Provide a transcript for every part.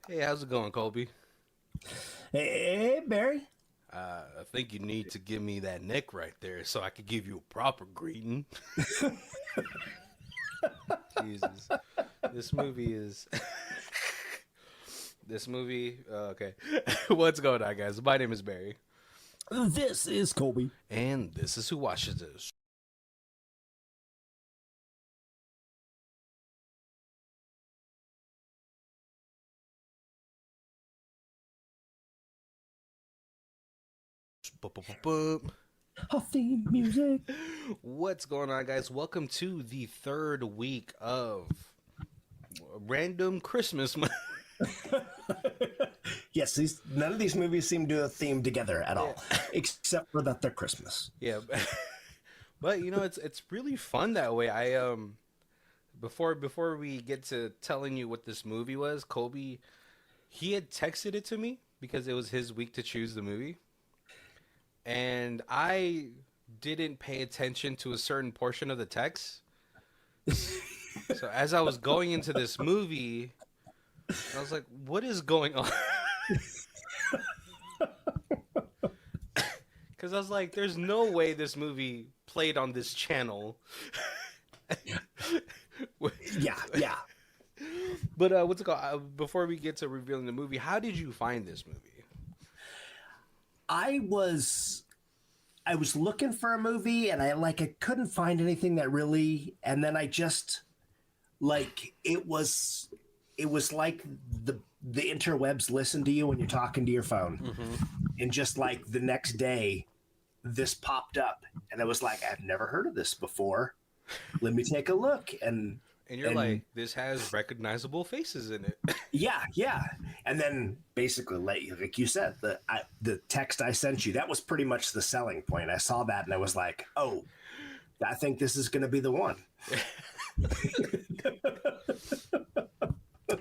Hey, how's it going, Colby? Hey, Barry. I think you need to give me that neck right there so I could give you a proper greeting. Jesus. This movie is. This movie. Okay. What's going on, guys? My name is Barry. This is Colby. And this is Who Watches This. Theme music. What's going on, guys? Welcome to the third week of Random Christmas. Yes, none of these movies seem to have theme together at Yeah. all, except for that they're Christmas. Yeah. But it's really fun that way. Before we get to telling you what this movie was, Colby, he had texted it to me because it was his week to choose the movie, and I didn't pay attention to a certain portion of the text. So as I was going into this movie, I was like, "What is going on?" Because I was like, "There's no way this movie played on this channel." Yeah, yeah. But what's it called? Before we get to revealing the movie, how did you find this movie? I was I was looking for a movie and I couldn't find anything that really, and then I just it was like the interwebs listen to you when you're talking to your phone. Mm-hmm. And just like the next day this popped up and I was like, I've never heard of this before. Let me take a look. And you're And like, this has recognizable faces in it. yeah, yeah. And then basically, like you said, the text I sent you, that was pretty much the selling point. I saw that and I was like, oh, I think this is going to be the one.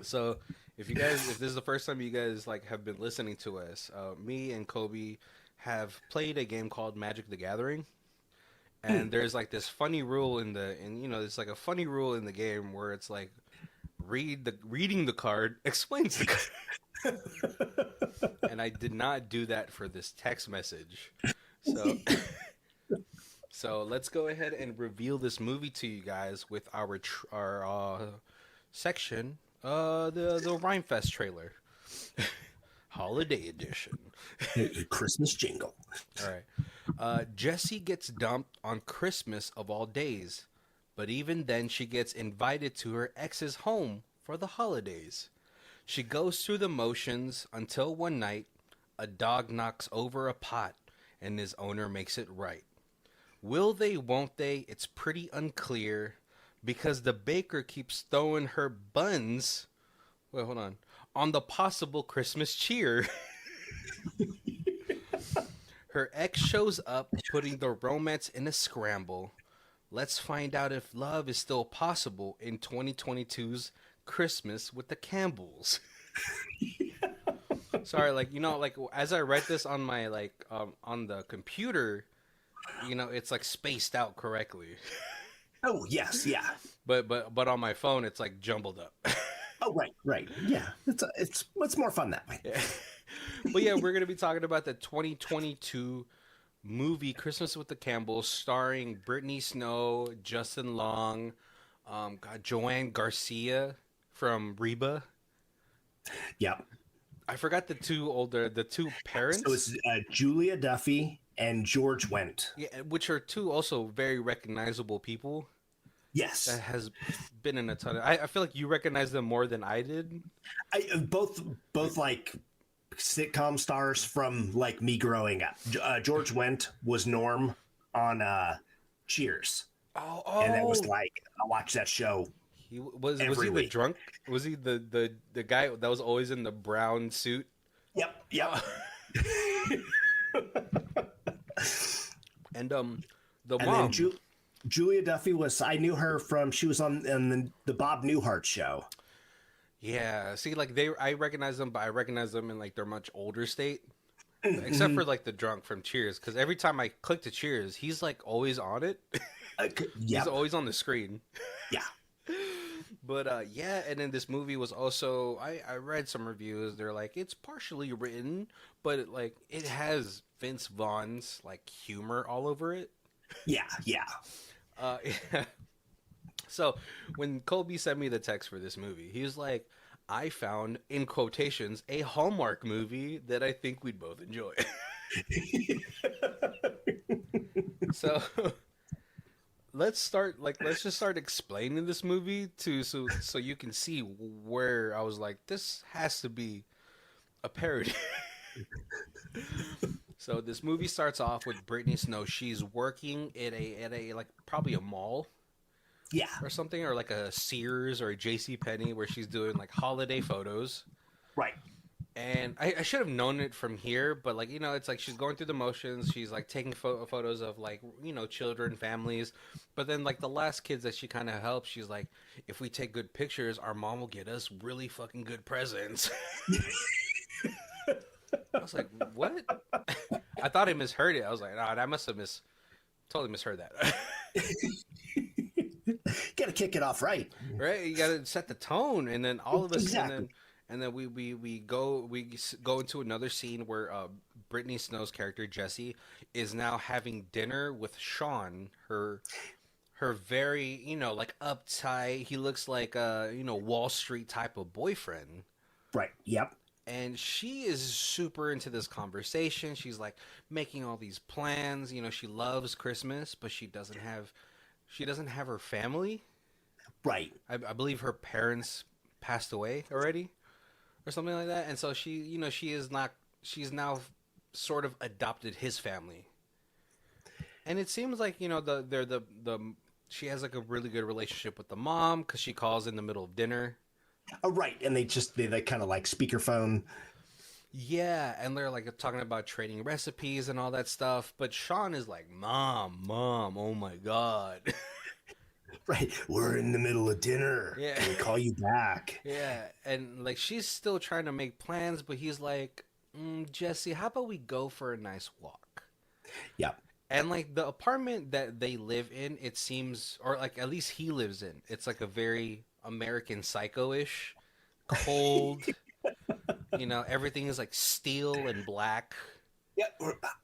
So, if this is the first time you guys like have been listening to us, me and Kobe have played a game called Magic the Gathering, and there's like this funny rule it's like a funny rule in the game where it's like reading the card explains the card, and I did not do that for this text message, so. So let's go ahead and reveal this movie to you guys with our section, the Rhymefest trailer, holiday edition. Christmas jingle. All right. Jessie gets dumped on Christmas of all days, but even then she gets invited to her ex's home for the holidays. She goes through the motions until one night a dog knocks over a pot and his owner makes it right. Will they, won't they? It's pretty unclear because the baker keeps throwing her buns. Wait, hold on the possible Christmas cheer. Her ex shows up, putting the romance in a scramble. Let's find out if love is still possible in 2022's Christmas with the Campbells. Sorry, like as I read this on my on the computer, it's like spaced out correctly. Oh yes, yeah. But on my phone it's like jumbled up. Oh right, right. Yeah, it's more fun that way. Yeah. But yeah, we're gonna be talking about the 2022 movie Christmas with the Campbells, starring Brittany Snow, Justin Long, Joanne Garcia from Reba. Yeah. I forgot the two So parents. it's Julia Duffy and George Wendt. Yeah, which are two also very recognizable people that Yes, has been in a ton of. I feel like you recognize them more than I did. both like sitcom stars from like me growing up. George Wendt was Norm on Cheers, Oh, and that was oh, like I watched that show was he every the week. drunk? Was he the guy that was always in the brown suit? Yep, yep. Uh, and the And then mom. Julia Duffy was I knew her from she was on the Bob Newhart show. Yeah, see, like I recognize them, but I recognize them in like their much older state, except for Mhm. like the drunk from Cheers. Because every time I click to Cheers, he's like always on it. He's Yep, always on the screen. yeah. But yeah, and then this movie was also I read some reviews. They're like it's partially written, but it has Vince Vaughn's like humor all over it. Yeah, yeah. Uh, so when Colby sent me the text for this movie, he was like, "I found in quotations a Hallmark movie that I think we'd both enjoy." So let's just start explaining this movie so you can see where I was like this has to be a parody. So this movie starts off with Brittany Snow. She's working at a like probably a mall Yeah, or something, or like a Sears or a J.C. Penney, where she's doing like holiday photos. right. And I should have known it from here, but like it's like she's going through the motions. She's like taking photos of like children, families, but then like the last kids that she kind of helps, she's like, if we take good pictures, our mom will get us really fucking good presents. I was like, what? I thought I misheard it. I was like, nah, I must have totally misheard that. Got to kick it off right. Right? You got to set the tone, and then all of us, Exactly. and then we go into another scene where Brittany Snow's character Jessie is now having dinner with Shawn, her very like uptight. He looks like a Wall Street type of boyfriend. Right. Yep. And she is super into this conversation. She's like making all these plans. She loves Christmas, but she doesn't have her family. Right. I believe her parents passed away already, or something like that. And so she's now sort of adopted his family. And it seems like she has like a really good relationship with the mom because she calls in the middle of dinner. Oh, right. And they kind of like speakerphone. Yeah, and they're like talking about trading recipes and all that stuff. But Shawn is like, "Mom, oh my god." Right. We're in the middle of dinner. Yeah. Can we call you back? Yeah, and like she's still trying to make plans, but he's like, Jesse, how about we go for a nice walk? Yep. And like the apartment that they live in, it seems, or like at least he lives in, it's like a very American Psycho-ish, cold. Everything is like steel and black. Yeah.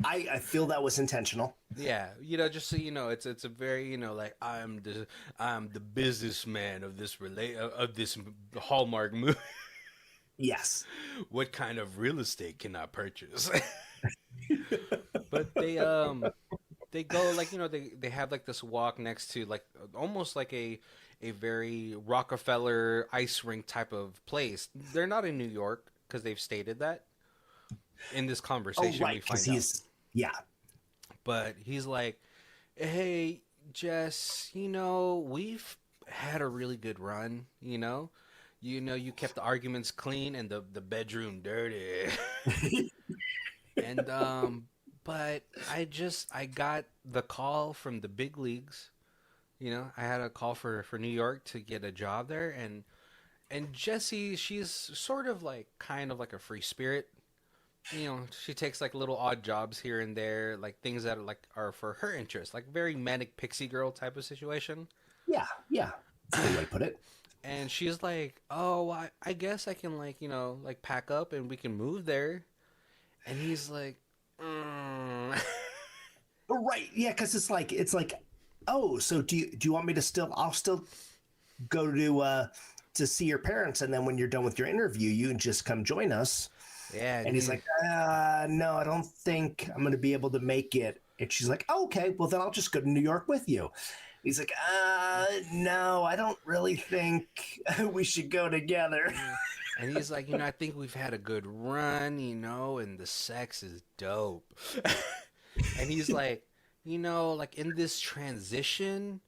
I feel that was intentional. Yeah, just so you know, it's a very like I'm the businessman of this Hallmark movie. Yes. What kind of real estate can I purchase? But they go like they have like this walk next to like almost like a very Rockefeller ice rink type of place. They're not in New York because they've stated that in this Oh, conversation we right. Because find out. yeah. But he's like, "Hey, Jess, we've had a really good run, you kept the arguments clean and the bedroom dirty." And but I got the call from the big leagues. I had a call for New York to get a job there, and Jessie, she's sort of like kind of like a free spirit. She takes like little odd jobs here and there, like things that are for her interest, like very manic pixie girl type of situation. Yeah. Yeah. That's a good way to put it. And she's like, "Oh, I guess I can like pack up and we can move there." And he's like, Right. Yeah. Because it's like, oh, so do you want me to I'll still go to see your parents, and then when you're done with your interview, you can just come join us. Yeah, And he's like, no, I don't think I'm going to be able to make it. And she's like, oh, okay, well, then I'll just go to New York with you. He's like, no, I don't really think we should go together. And he's like, I think we've had a good run, and the sex is dope. And he's like, like in this transition,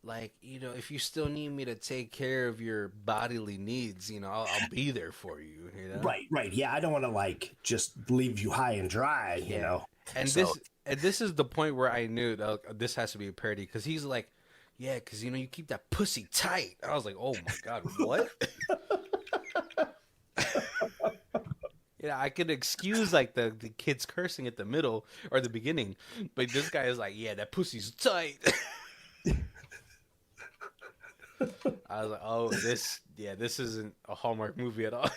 like, if you still need me to take care of your bodily needs, I'll be there for you, Right. Yeah, I don't want to like just leave you high and dry, And so, this is the point where I knew that this has to be a parody, because he's like, yeah, because you keep that pussy tight. I was like, oh my god, what? I could excuse like the kids cursing at the middle or the beginning, but this guy is like, yeah, that pussy's tight. I was like, oh, this isn't a Hallmark movie at all.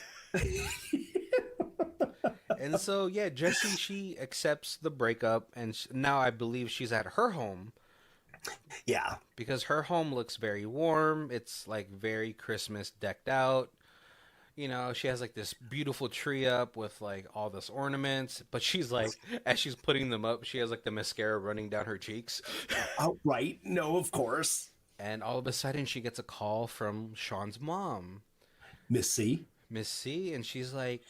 And so, yeah, Jessie, she accepts the breakup, and now I believe she's at her home Yeah. because her home looks very warm. It's like very Christmas decked out. You know, she has like this beautiful tree up with like all this ornaments, but she's like, as she's putting them up, she has like the mascara running down her cheeks. Oh, right. No, of course. And all of a sudden, she gets a call from Shawn's mom, Miss C. Miss C, and she's like,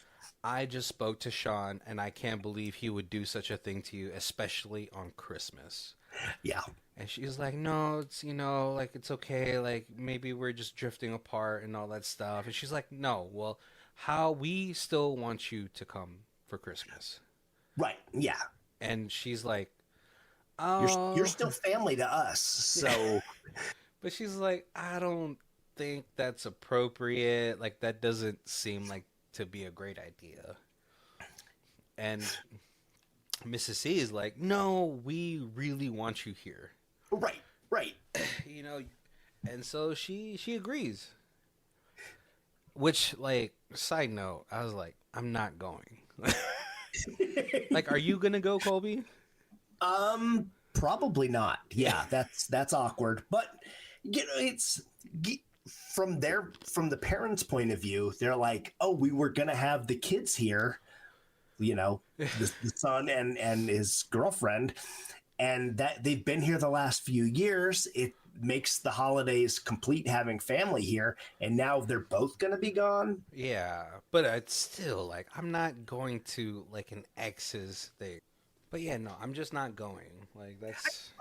I just spoke to Shawn, and I can't believe he would do such a thing to you, especially on Christmas. Yeah. And she's like, no, it's, like, it's okay. Like, maybe we're just drifting apart and all that stuff. And she's like, no, well, how we still want you to come for Christmas. Right. Yeah. And she's like, You're still family to us. So. But she's like, I don't think that's appropriate. Like, that doesn't seem like to be a great idea. And Mrs. C is like, no, we really want you here. Right. Right. And so she agrees. Which, like, side note, I was like, I'm not going. Like, are you gonna go, Colby? Probably not. Yeah, that's awkward. But it's from the parents' point of view, they're like, oh, we were gonna have the kids here, the son and his girlfriend, and that they've been here the last few years. It makes the holidays complete having family here, and now they're both gonna be gone. Yeah, but it's still like I'm not going to like an ex's thing. But yeah, no, I'm just not going. Like that's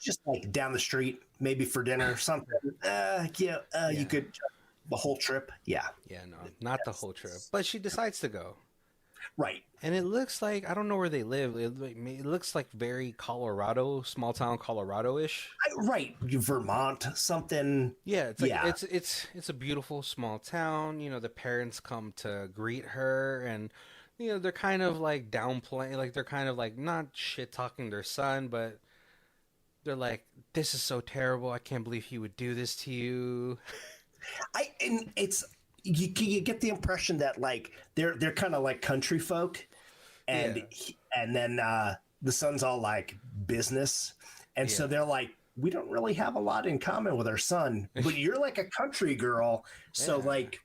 just like down the street, maybe for dinner or something. You could the whole trip. Yeah. Yeah, no, not the whole trip. But she decides to go. Right. And it looks like, I don't know where they live. It looks like very Colorado, small town Colorado-ish. Right. Vermont, something. Yeah, it's like it's a beautiful small town. The parents come to greet her, and they're kind of like downplaying, like they're kind of like not shit talking their son, but they're like, this is so terrible. I can't believe he would do this to you. You get the impression that like they're kind of like country folk, and then the son's all like business, and so they're like, we don't really have a lot in common with our son, but you're like a country girl, so like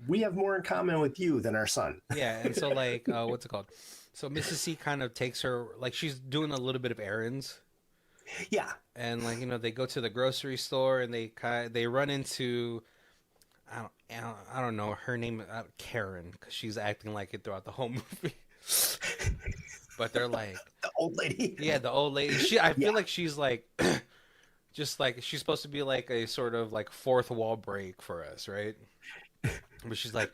we have more in common with you than our son. Yeah, and so like what's it called? So Mrs. C kind of takes her, like she's doing a little bit of errands. Yeah, and like they go to the grocery store, and they run into. I don't know her name, Karen, because she's acting like it throughout the whole movie. But they're like the old lady. Yeah, the old lady. I feel like she's like, just like she's supposed to be like a sort of like fourth wall break for us, right? But she's like,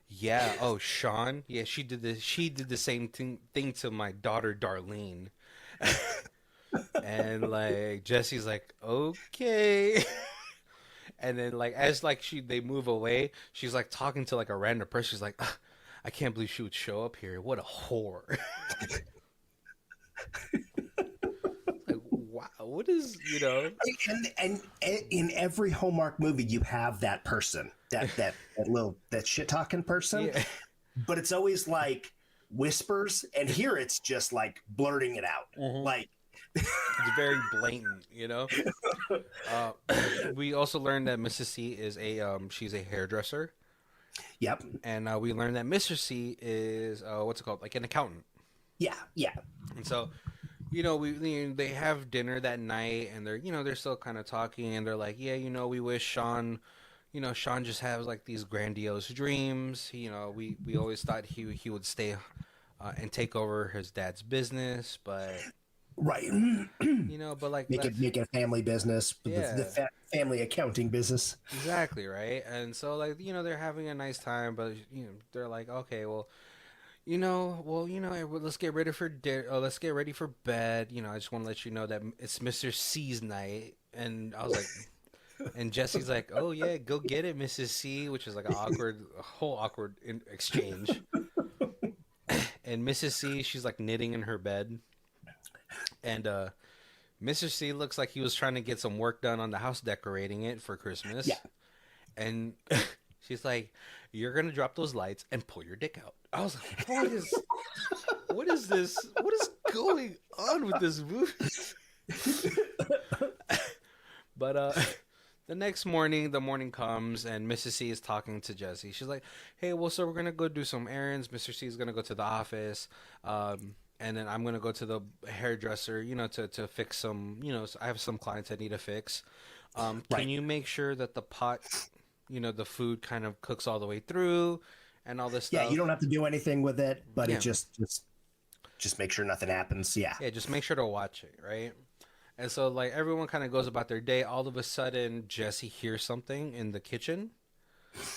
yeah, oh Shawn, yeah, she did this. She did the same thing to my daughter Darlene. And like Jesse's like, okay. And then like as like they move away, she's like talking to like a random person. She's like, I can't believe she would show up here. What a whore. Like, wow, what is, and in every Hallmark movie you have that person, that shit talking person. Yeah. But it's always like whispers, and here it's just like blurting it out. Mm-hmm. Like it's very blatant, We also learned that Mrs. C is she's a hairdresser. Yep. And we learned that Mr. C is what's it called, like an accountant. Yeah. And so, they have dinner that night, and they're still kind of talking, and they're like, yeah, we wish Shawn, Shawn just has like these grandiose dreams. We always thought he would stay and take over his dad's business, but. Right. But like make it a family business, the family accounting business. Exactly, right? And so like, they're having a nice time, but they're like, okay, well, let's get ready for let's get ready for bed. I just want to let you know that it's Mr. C's night. And I was like, and Jesse's like, oh yeah, go get it, Mrs. C, which is like a whole awkward exchange. And Mrs. C, she's like knitting in her bed. And Mr. C looks like he was trying to get some work done on the house, decorating it for Christmas. Yeah. And she's like, "You're gonna drop those lights and pull your dick out." I was like, what is this? What is going on with this movie? But the next morning, the morning comes and Mrs. C is talking to Jesse. She's like, "Hey, well, so we're gonna go do some errands. Mr. C is gonna go to the office, and then I'm gonna go to the hairdresser, to fix some, I have some clients I need to fix. Can you make sure that the pot, the food kind of cooks all the way through, and all this stuff? Yeah, you don't have to do anything with it, but it just make sure nothing happens. Yeah, just make sure to watch it, right?" And so, like, everyone kind of goes about their day. All of a sudden, Jesse hears something in the kitchen,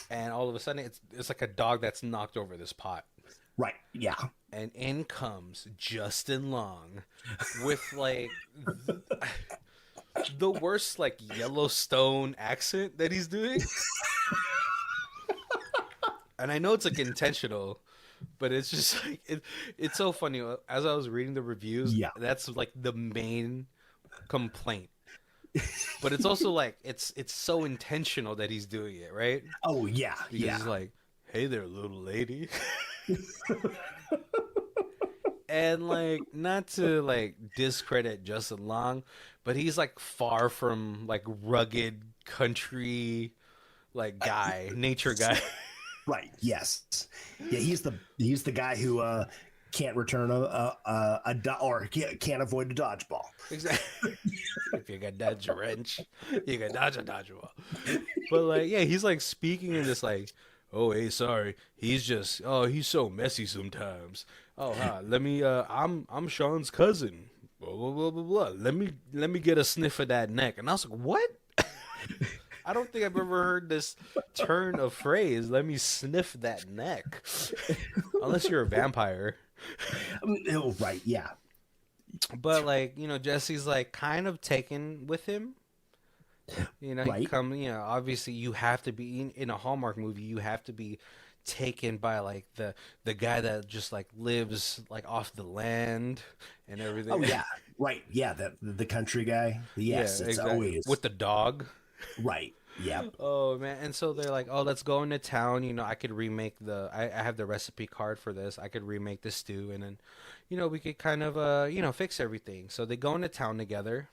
and all of a sudden, it's like a dog that's knocked over this pot. Right. Yeah. And in comes Justin Long with like the worst like Yellowstone accent that he's doing. And I know it's like intentional, but it's just like it's so funny. As I was reading the reviews, that's like the main complaint. But it's also like it's so intentional that he's doing it, right? Oh yeah. Because he's like, "Hey there, little lady." And like, not to like discredit Justin Long, but he's like far from like rugged country like guy, nature guy. Right. Yes. Yeah. He's the guy who can't return or can't avoid a dodgeball. Exactly. If you can dodge a wrench, you can dodge a dodgeball. But like, yeah, he's like speaking in this like, "Oh, hey, sorry. He's so messy sometimes. Let me. I'm Shawn's cousin. Blah blah blah blah blah. Let me get a sniff of that neck." And I was like, "What?" I don't think I've ever heard this turn of phrase. Let me sniff that neck, unless you're a vampire. Oh, right. Yeah. But like, Jesse's like kind of taken with him. Right. Obviously you have to be in a Hallmark movie. You have to be taken by like the guy that just like lives like off the land and everything. Oh yeah, right. Yeah, the country guy. Yes, yeah, it's exactly. always with the dog. Right. Yeah. Oh man, and so they're like, "Oh, let's go into town. I could remake I have the recipe card for this. I could remake the stew, and then, we could kind of fix everything." So they go into town together.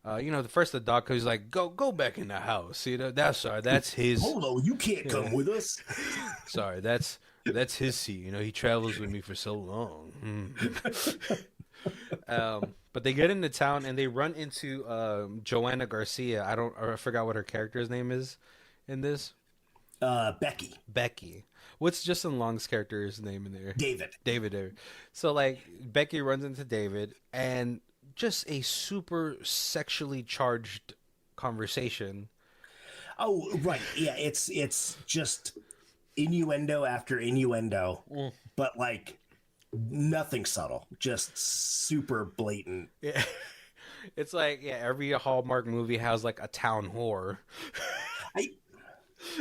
The dog goes like, go back in the house. That's his. Hold on, you can't come with us. Sorry, that's his seat. He travels with me for so long. But they get into town and they run into Joanna Garcia. I forgot what her character's name is in this. Becky. What's Justin Long's character's name in there? David. So like Becky runs into David and just a super sexually charged conversation. Oh, right. Yeah, it's just innuendo after innuendo, but like nothing subtle, just super blatant. Yeah. It's like, every Hallmark movie has like a town whore.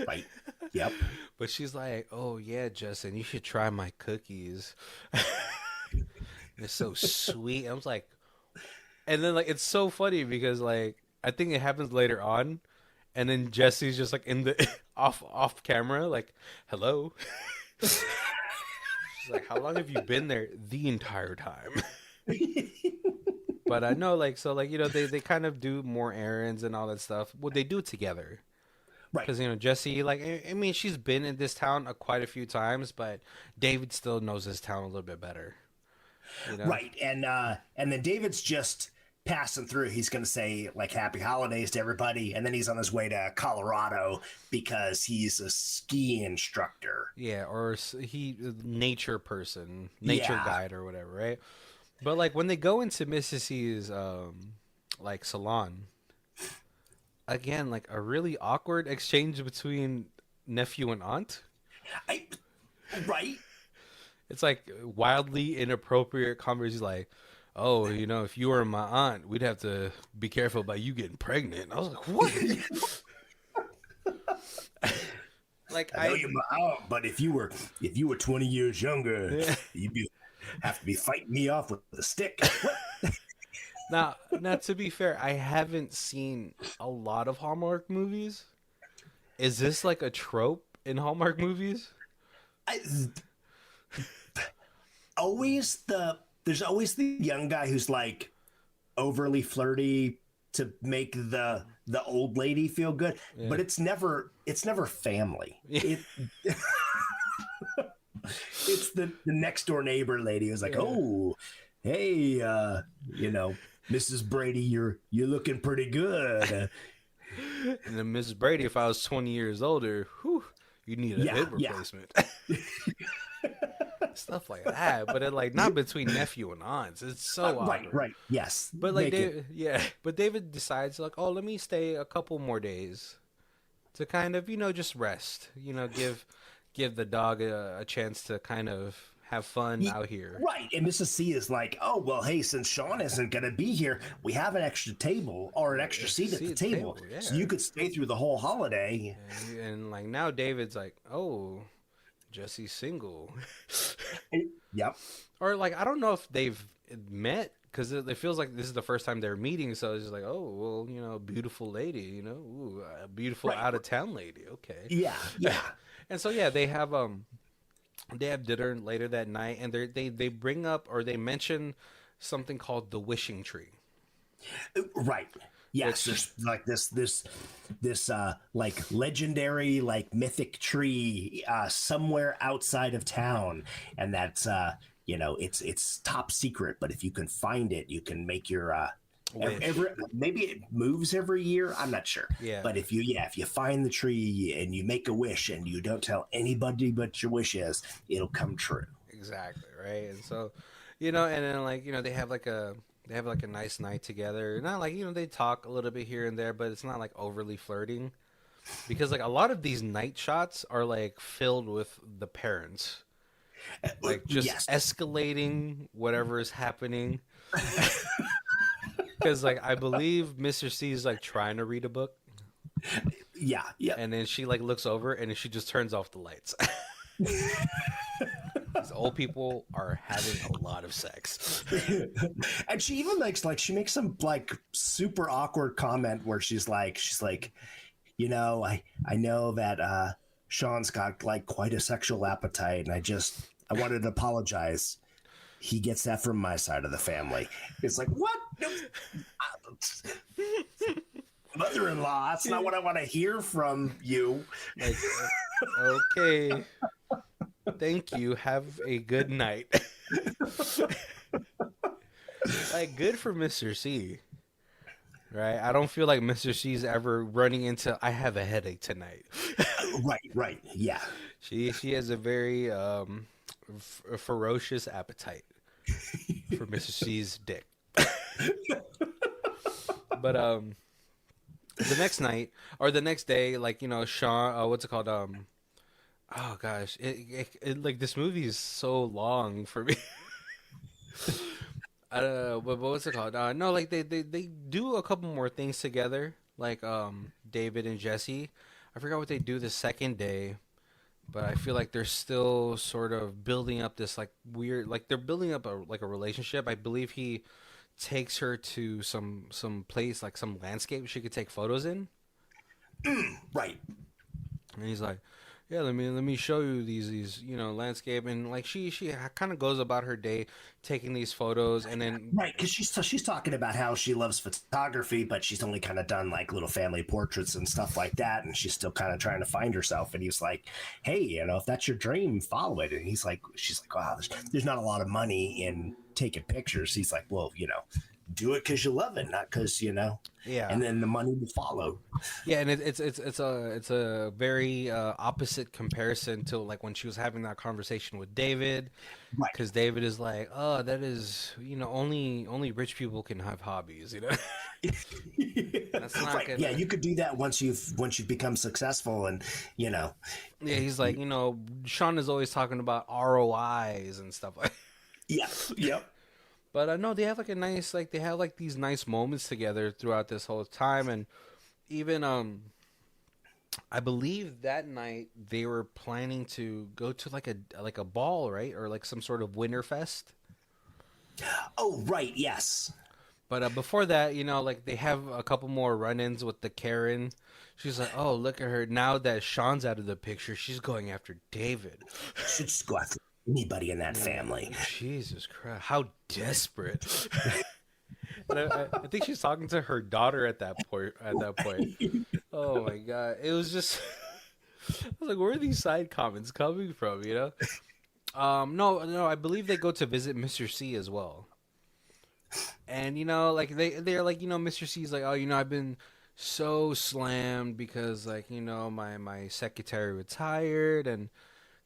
Right. Yep. But she's like, "Oh yeah, Justin, you should try my cookies. They're so sweet." I was like, and then like it's so funny because like I think it happens later on, and then Jesse's just like in the off camera, like, "Hello." She's like, "How long have you been there?" "The entire time." But I know, like, so like they kind of do more errands and all that stuff. Well, they do it together. Right. Because, Jessie, like, I mean, she's been in this town quite a few times, but David still knows this town a little bit better. Right. And then David's just passing through. He's going to say, like, happy holidays to everybody. And then he's on his way to Colorado because he's a ski instructor. Yeah, or nature person, nature guide or whatever, right? But, like, when they go into Mrs. C's, like, salon... Again, like a really awkward exchange between nephew and aunt. Right? It's like wildly inappropriate conversation. Like, "Oh, if you were my aunt, we'd have to be careful about you getting pregnant." And I was like, "What?" Like, I know you're my aunt, but if you were 20 years younger, you'd have to be fighting me off with a stick. Now, to be fair, I haven't seen a lot of Hallmark movies. Is this like a trope in Hallmark movies? I, there's always the young guy who's like overly flirty to make the old lady feel good, Yeah. but it's never family. Yeah. It's the next door neighbor lady who's like, oh, hey, Mrs. Brady, you're looking pretty good. And then Mrs. Brady, if I was 20 years older, whew, you need a hip replacement. Stuff like that, but it like not between nephew and aunts. It's so awkward. Right, yes. But like, but David decides like, oh, let me stay a couple more days to kind of just rest. Give the dog a chance to kind of have fun out here. Right, and Mrs. C is like, oh well, hey, since Shawn isn't gonna be here, we have an extra table or an extra seat at the table, so you could stay through the whole holiday. And like now, David's like, oh. Jesse's single. Yep. Or like I don't know if they've met because it feels like this is the first time they're meeting. So it's just like, oh well, beautiful lady, ooh, a beautiful out of town lady. Okay. Yeah. And so they have dinner later that night, and they bring up or they mention something called the wishing tree. Right. Yes, there's like this like legendary, like mythic tree somewhere outside of town, and that's it's top secret. But if you can find it, you can make your maybe it moves every year. I'm not sure. Yeah. But if you find the tree and you make a wish and you don't tell anybody what your wish is, it'll come true. Exactly right. And so, and then like they have like a nice night together. Not like, they talk a little bit here and there, but it's not like overly flirting. Because like a lot of these night shots are like filled with the parents. Like just escalating whatever is happening. Because like I believe Mr. C is like trying to read a book. Yeah. And then she like looks over and she just turns off the lights. These old people are having a lot of sex. And she even makes she makes some like super awkward comment where she's like, I know that Shawn's got like quite a sexual appetite, and I wanted to apologize. He gets that from my side of the family. It's like, what? Mother-in-law, that's not what I want to hear from you. Like, okay. Thank you. Have a good night. Like, good for Mr. C. Right? I don't feel like Mr. C's ever running into, I have a headache tonight. Right. Yeah. She has a very ferocious appetite for Mr. C's dick. But the next night or the next day, like Shawn, what's it called? Oh gosh, it like this movie is so long for me. But what's it called? No, like they do a couple more things together, like David and Jesse. I forgot what they do the second day, but I feel like they're still sort of building up this like weird, like they're building up a relationship. I believe he takes her to some place, like some landscape she could take photos in. Right. And he's like, yeah, let me show you these landscape, and like she kind of goes about her day taking these photos, and then right, because she's talking about how she loves photography, but she's only kind of done like little family portraits and stuff like that, and she's still kind of trying to find herself. And he's like, hey, if that's your dream, follow it. And she's like, wow, there's not a lot of money in taking pictures. He's like, well, do it because you love it, not because yeah, and then the money will follow. Yeah, and it's a very opposite comparison to like when she was having that conversation with David, right? Because David is like, oh, that is only rich people can have hobbies, That's not right. Yeah, you could do that once you've become successful, and Yeah, he's like, Shawn is always talking about ROIs and stuff like. Yeah. Yep. But no, they have like a nice, like they have like these nice moments together throughout this whole time, and even I believe that night they were planning to go to like a ball, right, or like some sort of Winterfest. Oh, right, yes. But before that, like they have a couple more run-ins with the Karen. She's like, "Oh, look at her! Now that Shawn's out of the picture, she's going after David." Should just go after anybody in that Yeah, family. Jesus Christ, how desperate! And I think she's talking to her daughter at that point. At that point, oh my God, it was just. I was like, where are these side comments coming from? No, no, I believe they go to visit Mr. C as well. And like they're like, Mr. C's like, oh, I've been so slammed because like, my secretary retired, and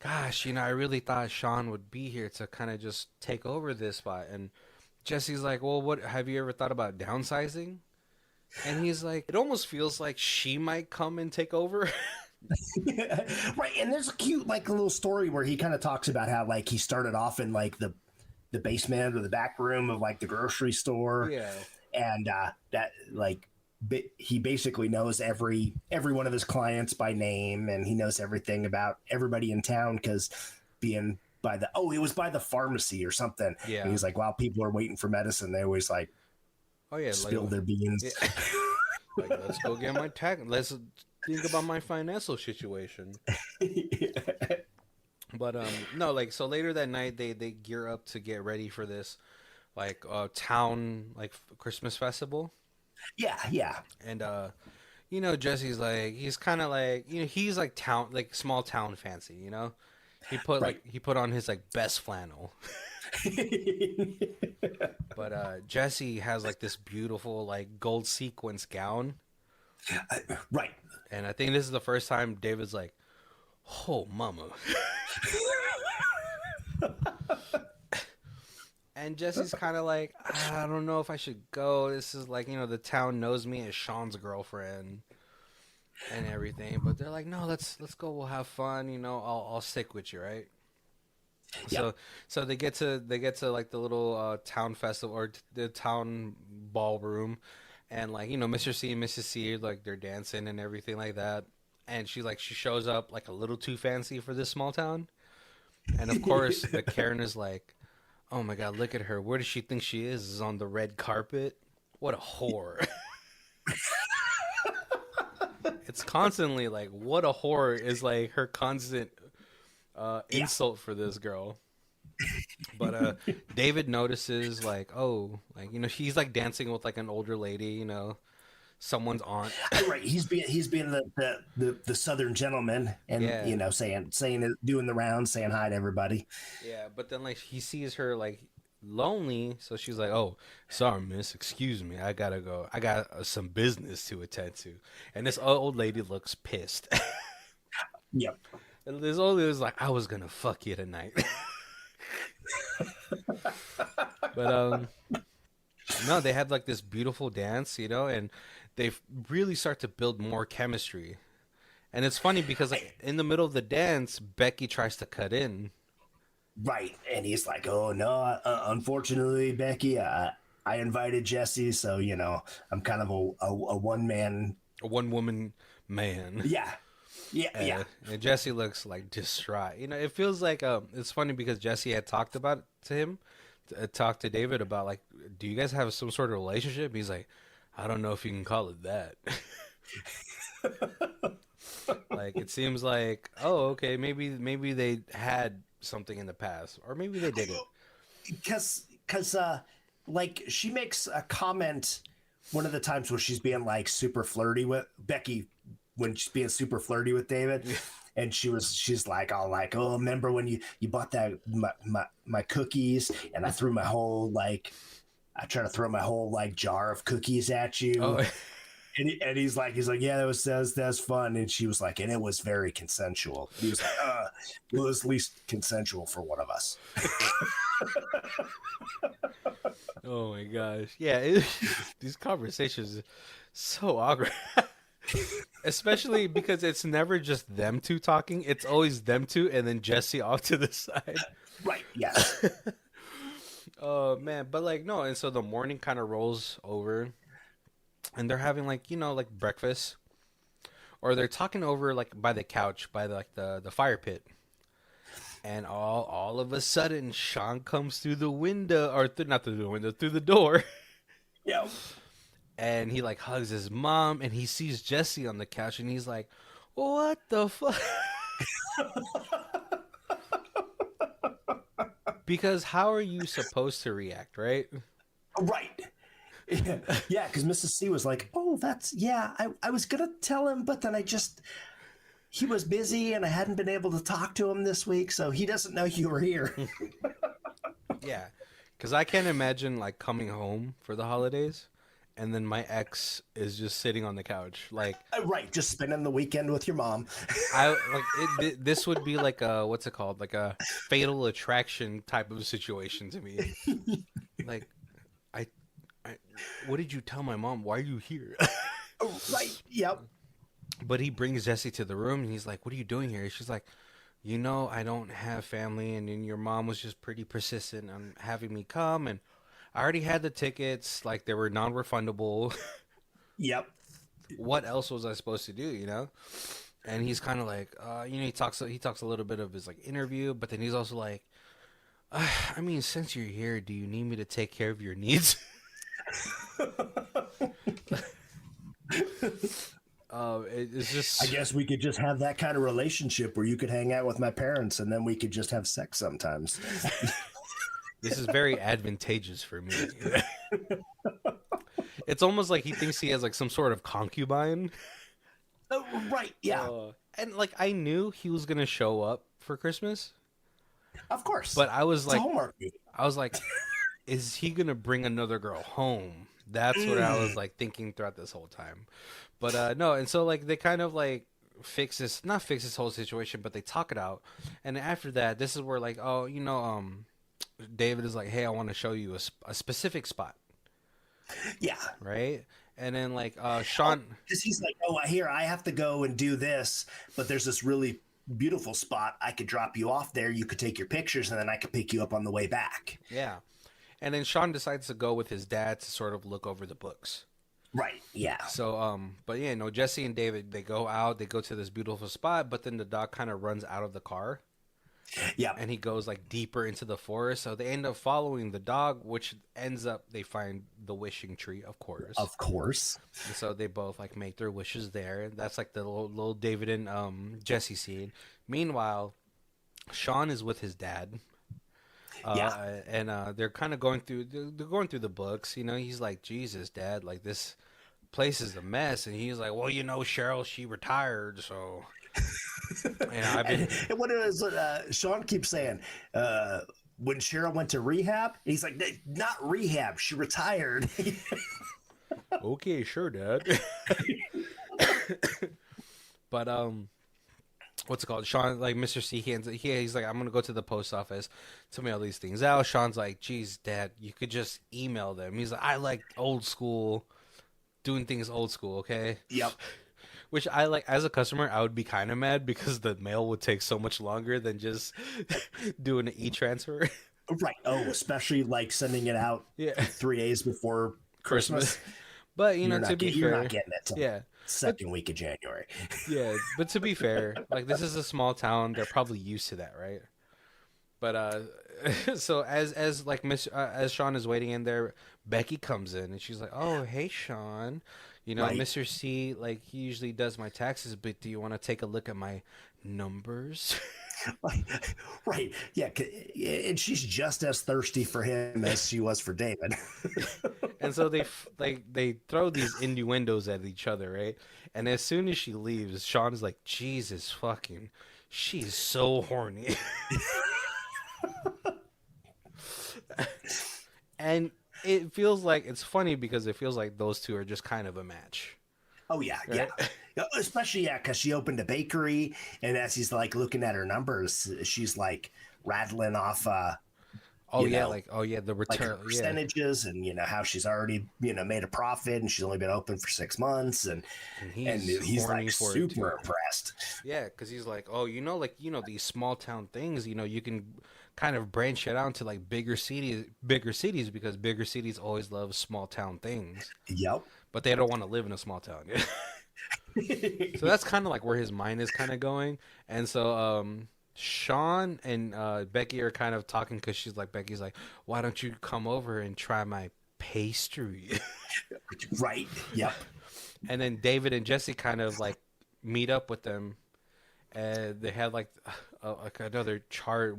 gosh, I really thought Shawn would be here to kind of just take over this spot. And Jesse's like, well, what have you ever thought about downsizing? And he's like, it almost feels like she might come and take over. Right, and there's a cute like little story where he kind of talks about how like he started off in like the basement or the back room of like the grocery store, Yeah. and that like he basically knows every one of his clients by name, and he knows everything about everybody in town because being by the it was by the pharmacy or something. Yeah. And he's like, while people are waiting for medicine, they always like spill like, their beans. Yeah. Like, let's go get my tag. Let's think about my financial situation. But no, like, so later that night they gear up to get ready for this like town like Christmas festival. Yeah. And Jesse's like, he's kind of like, he's like town, like small town fancy, he put Right. he put on his like best flannel. But Jesse has like this beautiful like gold sequence gown. Right. And I think this is the first time David's like, oh, mama. And Jesse's kind of like, I don't know if I should go. This is like, the town knows me as Shawn's girlfriend and everything. But they're like, no, let's go. We'll have fun. I'll stick with you, right? Yep. So they get to like the little town festival or the town ballroom. And like, Mr. C and Mrs. C, like they're dancing and everything like that. And she shows up like a little too fancy for this small town. And of course, the Karen is like, oh my God, look at her. Where does she think she is on the red carpet? What a whore. It's constantly like, what a whore is like her constant insult for this girl. But David notices like, oh, like, she's like dancing with like an older lady, someone's aunt. Right, he's being the southern gentleman, and saying doing the rounds, saying hi to everybody. Yeah, but then like he sees her like lonely, so she's like, oh, sorry miss, excuse me, I gotta go, I got some business to attend to. And this old lady looks pissed. Yep. And this old lady was like, I was gonna fuck you tonight. But no, they had like this beautiful dance, and they really start to build more chemistry. And it's funny because like in the middle of the dance, Becky tries to cut in. Right, and he's like, oh no, unfortunately, Becky, I invited Jesse, so I'm kind of a one woman man. Yeah. And Jesse looks like distraught. It feels like it's funny because Jesse had talked to David about like, do you guys have some sort of relationship? He's like, I don't know if you can call it that. Like, it seems like, oh, okay, maybe they had something in the past, or maybe they didn't. Because like she makes a comment one of the times where she's being like super flirty with Becky, when she's being super flirty with David. Yeah. And she's like, all like, oh, remember when you bought that my cookies, and I threw my whole like, I tried to throw my whole like jar of cookies at you. Oh. And he's like, yeah, that was fun. And she was like, and it was very consensual. He was like, it was at least consensual for one of us. Oh my gosh, yeah, these conversations are so awkward. Especially because it's never just them two talking. It's always them two and then Jesse off to the side. Right, yes. Oh, man. But, like, no. And so the morning kind of rolls over. And they're having, like, like breakfast. Or they're talking over, like, by the couch, by, the fire pit. And all of a sudden, Shawn comes through the window. Or not through the window, through the door. Yeah. And he like hugs his mom, and he sees Jesse on the couch, and he's like, "What the fuck?" Because how are you supposed to react, right? Right. Yeah, yeah, because Mrs. C was like, "Oh, I was gonna tell him, but then he was busy and I hadn't been able to talk to him this week, so he doesn't know you were here." Yeah, because I can't imagine like coming home for the holidays, and then my ex is just sitting on the couch. Like Right, just spending the weekend with your mom. I like it. This would be like a what's it called? Like a fatal attraction type of situation to me. Like I, I what did you tell my mom? Why are you here? Right. Yep. But he brings Jesse to the room, and he's like, "What are you doing here?" She's like, "You know, I don't have family, and then your mom was just pretty persistent on having me come, and I already had the tickets, like they were non-refundable. Yep. What else was I supposed to do, you know?" And he's kind of like, he talks a little bit of his like interview, but then he's also like, I mean, since you're here, do you need me to take care of your needs? It's I just guess we could just have that kind of relationship where you could hang out with my parents and then we could just have sex sometimes. this is very advantageous for me. It's almost like he thinks he has like some sort of concubine. Oh, right. Yeah. And like I knew he was gonna show up for Christmas, Of course. but It's a Hallmark movie. I was like, is he gonna bring another girl home? That's what I was like thinking throughout this whole time. But no, and so like they kind of like not fix this whole situation, but they talk it out. And after that, this is where like, oh, David is like, hey, I want to show you a specific spot, Yeah. right? And then like Shawn, Because he's like, "Oh, here, I have to go and do this, but there's this really beautiful spot. I could drop you off there. You could take your pictures, and then I could pick you up on the way back." yeah. And then Shawn decides to go with his dad to sort of look over the books. Right. Yeah. So, but yeah, no, Jesse and David, they go out, they go to this beautiful spot, but then the dog kind of runs out of the car Yeah. and he goes like deeper into the forest. So they end up following the dog, which ends up, they find the wishing tree, of course. Of course. And so they both like make their wishes there. That's like the little David and Jesse scene. Meanwhile, Shawn is with his dad. And they're kind of they're going through the books. You know, he's like, Jesus, Dad, like this place is a mess. And he's like, well, Cheryl, she retired, so. I've been. And what it is, Shawn keeps saying, when Cheryl went to rehab, he's like, not rehab, she retired. Okay, sure, Dad. But what's it called? Shawn, like Mr. C, he's like, I'm gonna go to the post office to mail these things out. Shawn's like, geez, Dad, you could just email them. He's like, I like old school, doing things old school, okay? Yep. Which I like as a customer, I would be kind of mad because the mail would take so much longer than just doing an e-transfer. Right. Oh, especially like sending it out 3 days before Christmas. But to be fair, you're not getting it. Yeah. Second week of January. Yeah, but to be fair, like this is a small town, they're probably used to that, right? But so as like as Shawn is waiting in there, Becky comes in and she's like, "Oh, hey, Shawn, Right. Mr. C, like he usually does my taxes, but do you want to take a look at my numbers?" Right. Yeah. And she's just as thirsty for him as she was for David. And so they throw these innuendos at each other, right? And as soon as she leaves, Shawn is like, Jesus fucking, she's so horny. And it feels like, it's funny because it feels like those two are just kind of a match. Oh, yeah. Right? Yeah. Especially, because she opened a bakery, and as he's like looking at her numbers, she's like rattling off the return, like her percentages, and how she's already made a profit, and she's only been open for 6 months, and he's like super impressed. Yeah, because he's like, oh, these small town things, you can kind of branch it out to like bigger cities because bigger cities always love small town things. Yep. But they don't want to live in a small town. So that's kind of like where his mind is kind of going. And so Shawn and Becky are kind of talking because Becky's like, why don't you come over and try my pastry. Right. Yep. And then David and Jesse kind of like meet up with them, and they have like another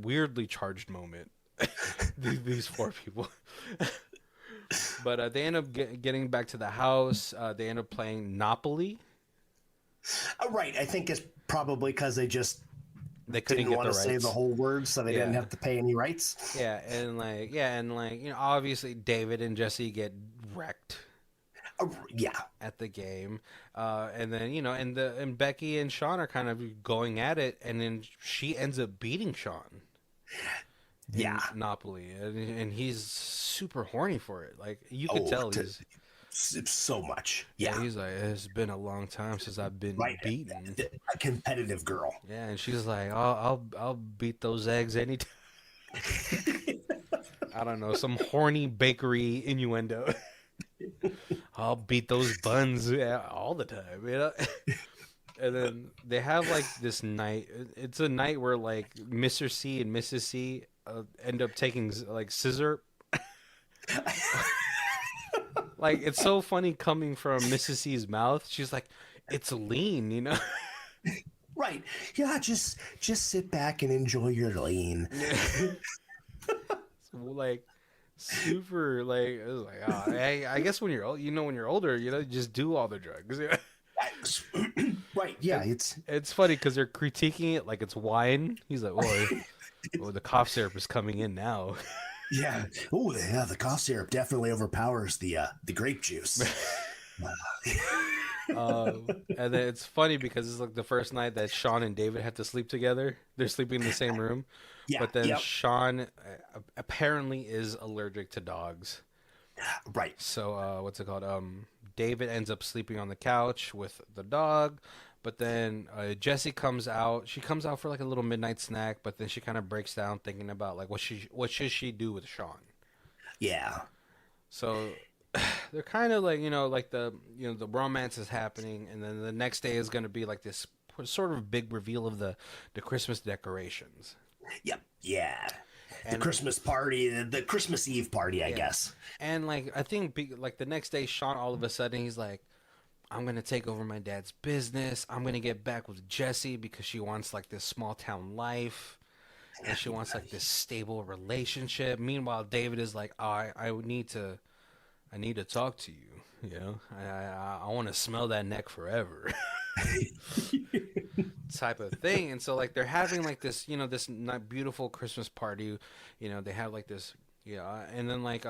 weirdly charged moment. These four people. But they end up getting back to the house. They end up playing Monopoly. Right. I think it's probably because they just They couldn't didn't get want the to say rights. the whole word, so they didn't Yeah. have to pay any rights. And obviously David and Jesse get wrecked Yeah. at the game, and then and Becky and Shawn are kind of going at it, and then she ends up beating Shawn in Yeah. Monopoly, and he's super horny for it. Like you could tell he's so much. Yeah. he's like, it's been a long time since I've been Right. beaten. A competitive girl. Yeah, and she's like, I'll beat those eggs anytime. I don't know, some horny bakery innuendo. I'll beat those buns all the time. And then they have like this night. It's a night where like Mr. C and Mrs. C end up taking like scissor. Like it's so funny coming from Mrs. C's mouth. She's like, it's lean. Right. Yeah, just sit back and enjoy your lean. Like super like it was like I guess when you're old, when you're older, you just do all the drugs. Right. Yeah, It's funny because they're critiquing it like it's wine. He's like, oh, the cough syrup is coming in now. yeah. Oh, yeah, the cough syrup definitely overpowers the grape juice. And then it's funny because it's like the first night that Shawn and David have to sleep together. They're sleeping in the same room. Yeah. But then Yep. Shawn apparently is allergic to dogs. Right. So what's it called? David ends up sleeping on the couch with the dog. But then Jessie comes out. She comes out for like a little midnight snack. But then she kind of breaks down thinking about like what should she do with Shawn. Yeah. So they're kind of like like the romance is happening, and then the next day is going to be like this sort of big reveal of the Christmas decorations. Yep. Yeah. The And Christmas party, the Christmas Eve party, I guess. And like I think like the next day, Shawn all of a sudden he's like, I'm gonna take over my dad's business. I'm gonna get back with Jessie because she wants like this small town life, and she wants like this stable relationship. Meanwhile, David is like, I need to talk to you. I want to smell that neck forever. Type of thing. And so like they're having like this this beautiful Christmas party. They have like this and then like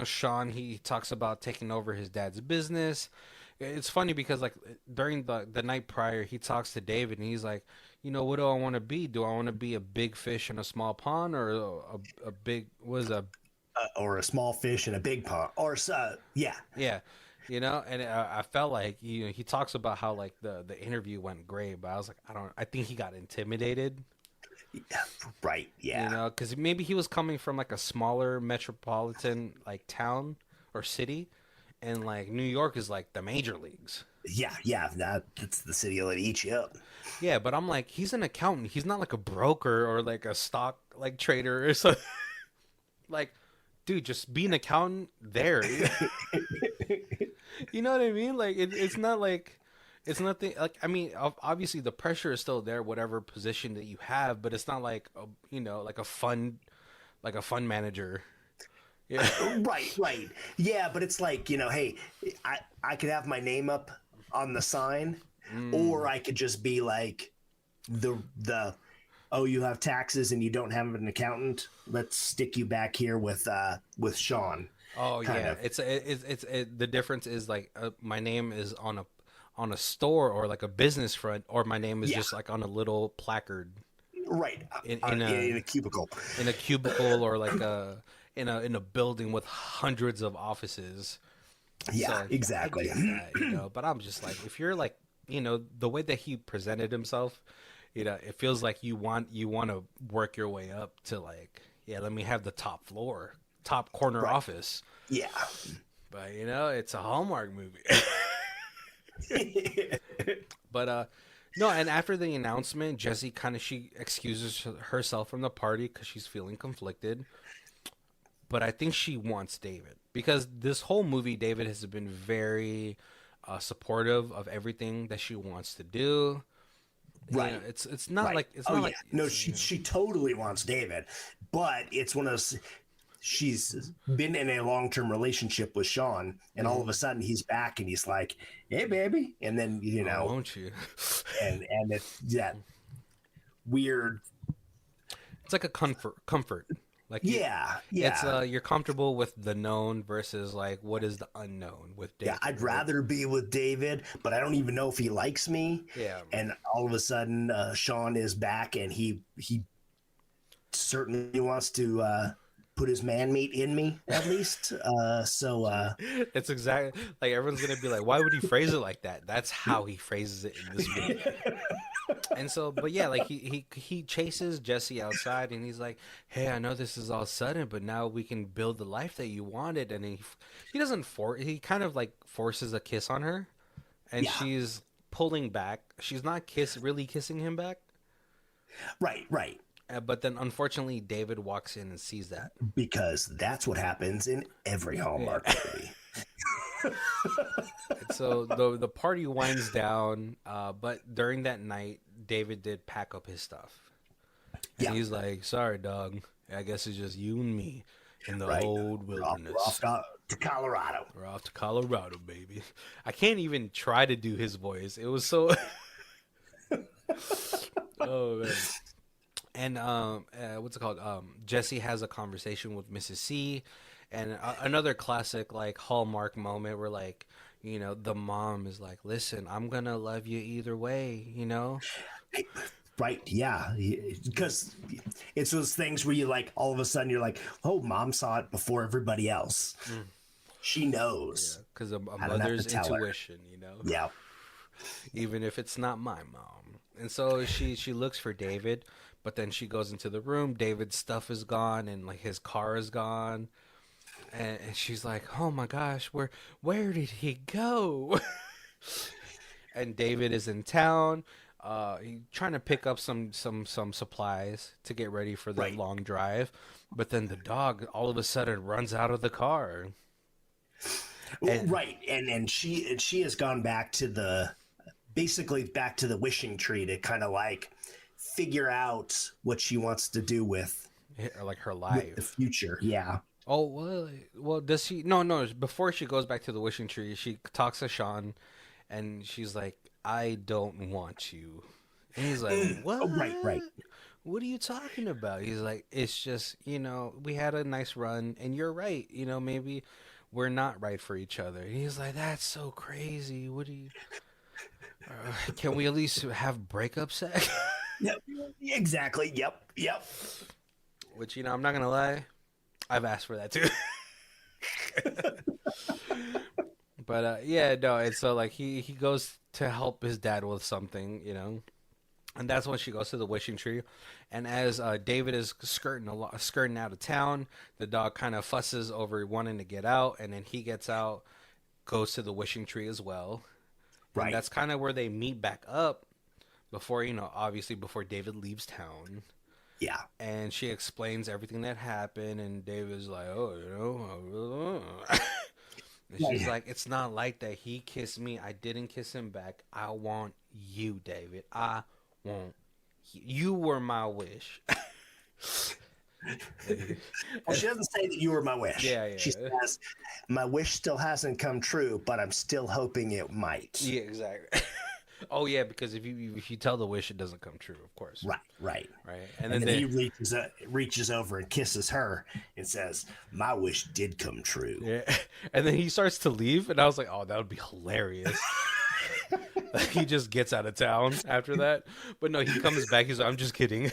Shawn, he talks about taking over his dad's business. It's funny because like during the night prior, he talks to David and he's like, what do I want to be? Do I want to be a big fish in a small pond, or a big Or a small fish in a big pond, or yeah. And I felt like he talks about how like the interview went great, but I was like, I think he got intimidated. Right. Yeah. Because maybe he was coming from like a smaller metropolitan like town or city, and like New York is like the major leagues. Yeah. That's the city that'll eat you up. Yeah, but I'm like, he's an accountant. He's not like a broker or like a stock like trader or something. Like, dude, just be an accountant there. You know what I mean? Like it's not like it's nothing. Like I mean, obviously the pressure is still there, whatever position that you have, but it's not like like a fund manager. Yeah. Right. Yeah, but it's like hey, I could have my name up on the sign, or I could just be like the oh, you have taxes and you don't have an accountant. Let's stick you back here with Shawn. Oh yeah, it's the difference is like my name is on a store or like a business front, or my name is just like on a little placard, right, in a cubicle, or like in a building with hundreds of offices. Yeah, so, exactly. I get that, but I'm just like, if you're like the way that he presented himself, it feels like you want to work your way up to like, let me have the top corner office. Yeah. But it's a Hallmark movie. But no, and after the announcement, Jessie she excuses herself from the party because she's feeling conflicted. but I think she wants David because this whole movie, David has been very supportive of everything that she wants to do. Right. You know, it's not Right. like it's Oh not yeah. like No, it's, you know, she totally wants David, but it's one of those. She's been in a long-term relationship with Shawn, and all of a sudden he's back, and he's like, "Hey, baby," and then oh, won't you? and it's that weird. It's like a comfort. Like Yeah, it's yeah, you're comfortable with the known versus like what is the unknown with yeah. David, I'd right? rather be with David, but I don't even know if he likes me. Yeah. And all of a sudden, Shawn is back, and he certainly wants to put his man meat in me at least. It's exactly like everyone's gonna be like, why would he phrase it like that? That's how he phrases it in this movie. And so, but yeah, like he chases Jesse outside, and he's like, "Hey, I know this is all sudden, but now we can build the life that you wanted." And he doesn't he kind of like forces a kiss on her, and Yeah, she's pulling back. She's not really kissing him back. right. But then, unfortunately, David walks in and sees that. Because that's what happens in every Yeah. Hallmark movie. So the party winds down, but during that night, David did pack up his stuff, and Yeah. he's like, "Sorry, dog. I guess it's just you and me in the Right. old We're off wilderness. to Colorado. We're off to Colorado, baby." I can't even try to do his voice. It was so. Oh man. And what's it called? Jesse has a conversation with Mrs. C, and another classic like Hallmark moment where like the mom is like, "Listen, I'm gonna love you either way," you know. Right, yeah. Because it's those things where you like, all of a sudden you're like, oh, mom saw it before everybody else. She knows. Because a I don't have mother's to tell her. intuition, Yeah. even if it's not my mom. And so she looks for David, but then she goes into the room. David's stuff is gone, and like his car is gone. And she's like, "Oh my gosh, where did he go?" And David is in town. He trying to pick up some supplies to get ready for the Right. long drive, but then the dog all of a sudden runs out of the car. And- Right. And she has gone back to basically back to the wishing tree to kind of like figure out what she wants to do with Like her the life. future. Yeah. Oh well. Does she? No. Before she goes back to the wishing tree, she talks to Shawn, and she's like, "I don't want you." And he's like, "What? Oh, right. What are you talking about?" He's like, "It's just we had a nice run, and you're right. Maybe we're not right for each other." And he's like, "That's so crazy. What do you? Can we at least have breakup sex?" Yep. Exactly. Yep. Which I'm not gonna lie, I've asked for that too. But yeah, no, it's so like he goes to help his dad with something, and that's when she goes to the wishing tree, and as David is skirting out of town, the dog kind of fusses over wanting to get out, and then he gets out, goes to the wishing tree as well, Right. and that's kind of where they meet back up before obviously before David leaves town. Yeah. And she explains everything that happened, and David's like, "Oh, and she's like, "It's not like that. He kissed me. I didn't kiss him back. I want you, David. I want you. You were my wish." Well, she doesn't say that you were my wish. Yeah. She says, my wish still hasn't come true, but I'm still hoping it might. Yeah, exactly. Oh yeah, because if you tell the wish, it doesn't come true, of course. Right. And And then then he reaches over and kisses her and says, my wish did come true. yeah, and then he starts to leave, and I was like, "Oh, that would be hilarious." He just gets out of town after that, but no, he comes back. He's like, "I'm just kidding."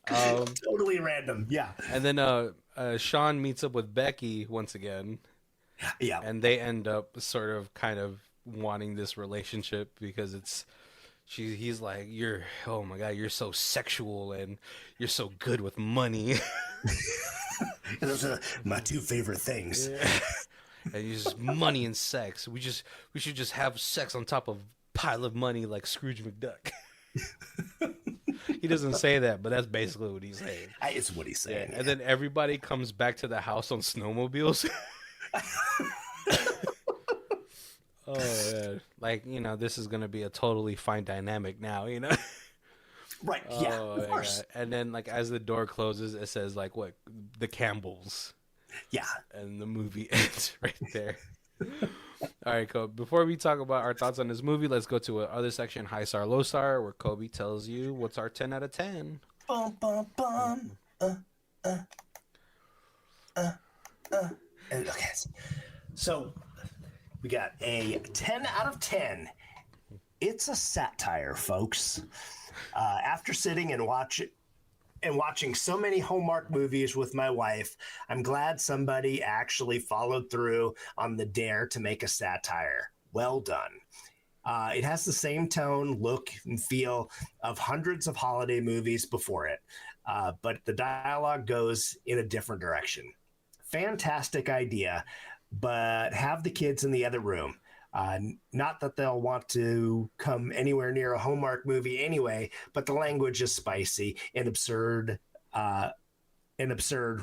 Totally random. Yeah. And then Shawn meets up with Becky once again, Yeah. and they end up sort of kind of wanting this relationship because he's like, "Oh my God, you're so sexual and you're so good with money." And those are my two favorite things. And you just money and sex. We should just have sex on top of a pile of money like Scrooge McDuck. He doesn't say that, but that's basically what he's saying. It's what he's saying. Yeah. And then everybody comes back to the house on snowmobiles. Oh man, like this is gonna be a totally fine dynamic now, Right? Yeah, of course. God. And then like as the door closes, it says like what the Campbells. Yeah, and the movie ends right there. All right, Kobe. Before we talk about our thoughts on this movie, let's go to another section, High Star, Low Star, where Kobe tells you what's our 10 out of 10. Bum, bum, bum. And, okay. So we got a 10 out of 10. It's a satire, folks. After sitting and watching so many Hallmark movies with my wife, I'm glad somebody actually followed through on the dare to make a satire. Well done. It has the same tone, look, and feel of hundreds of holiday movies before it, but the dialogue goes in a different direction. Fantastic idea, but have the kids in the other room. Not that they'll want to come anywhere near a Hallmark movie anyway, but the language is spicy and absurd,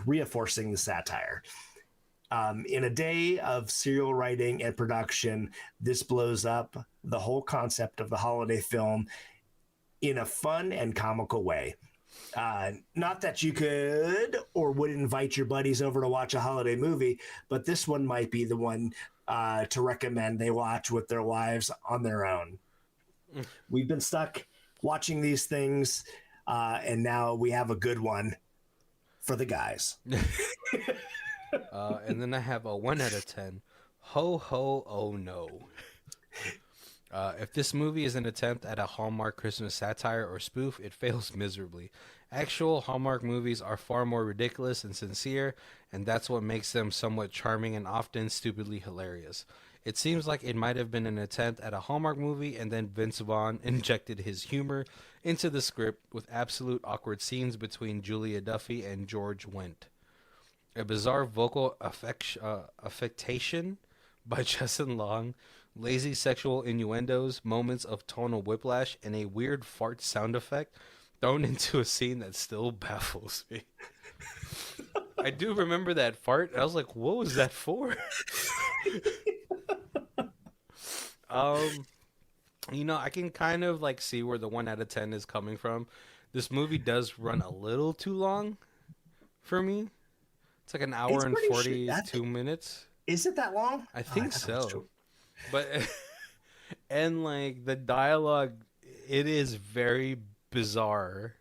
reinforcing the satire. In a day of serial writing and production, this blows up the whole concept of the holiday film in a fun and comical way. Not that you could or would invite your buddies over to watch a holiday movie, but this one might be the one to recommend they watch with their wives on their own. We've been stuck watching these things, and now we have a good one for the guys. And then I have a 1 out of 10. Ho, ho, oh no. If this movie is an attempt at a Hallmark Christmas satire or spoof, it fails miserably. Actual Hallmark movies are far more ridiculous and sincere, and that's what makes them somewhat charming and often stupidly hilarious. It seems like it might have been an attempt at a Hallmark movie, and then Vince Vaughn injected his humor into the script with absolute awkward scenes between Julia Duffy and George Wendt. A bizarre vocal affectation by Justin Long, lazy sexual innuendos, moments of tonal whiplash, and a weird fart sound effect thrown into a scene that still baffles me. I do remember that fart. I was like, what was that for? I can kind of like see where the 1 out of 10 is coming from. This movie does run a little too long for me. It's like an hour and 42 minutes. Is it that long? I think so. But and like the dialogue, it is very bizarre.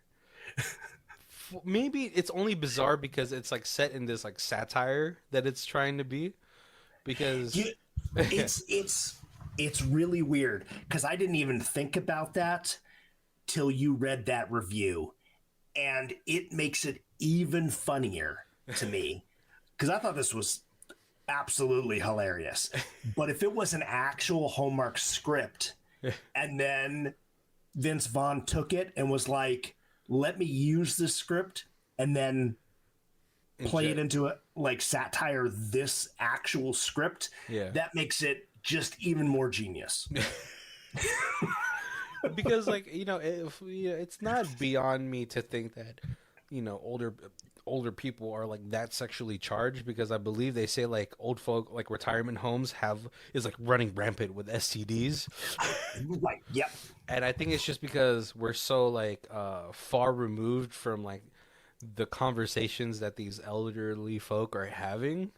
Maybe it's only bizarre because it's like set in this like satire that it's trying to be. Because it's really weird because I didn't even think about that till you read that review, and it makes it even funnier to me because I thought this was absolutely hilarious. But if it was an actual Hallmark script and then Vince Vaughn took it and was like, let me use this script and then play it into a like satire this actual script, that makes it just even more genius. Because like it's not beyond me to think that older people are like that sexually charged, because I believe they say like old folk like retirement homes is like running rampant with STDs. Right. Yep. And I think it's just because we're so like far removed from like the conversations that these elderly folk are having,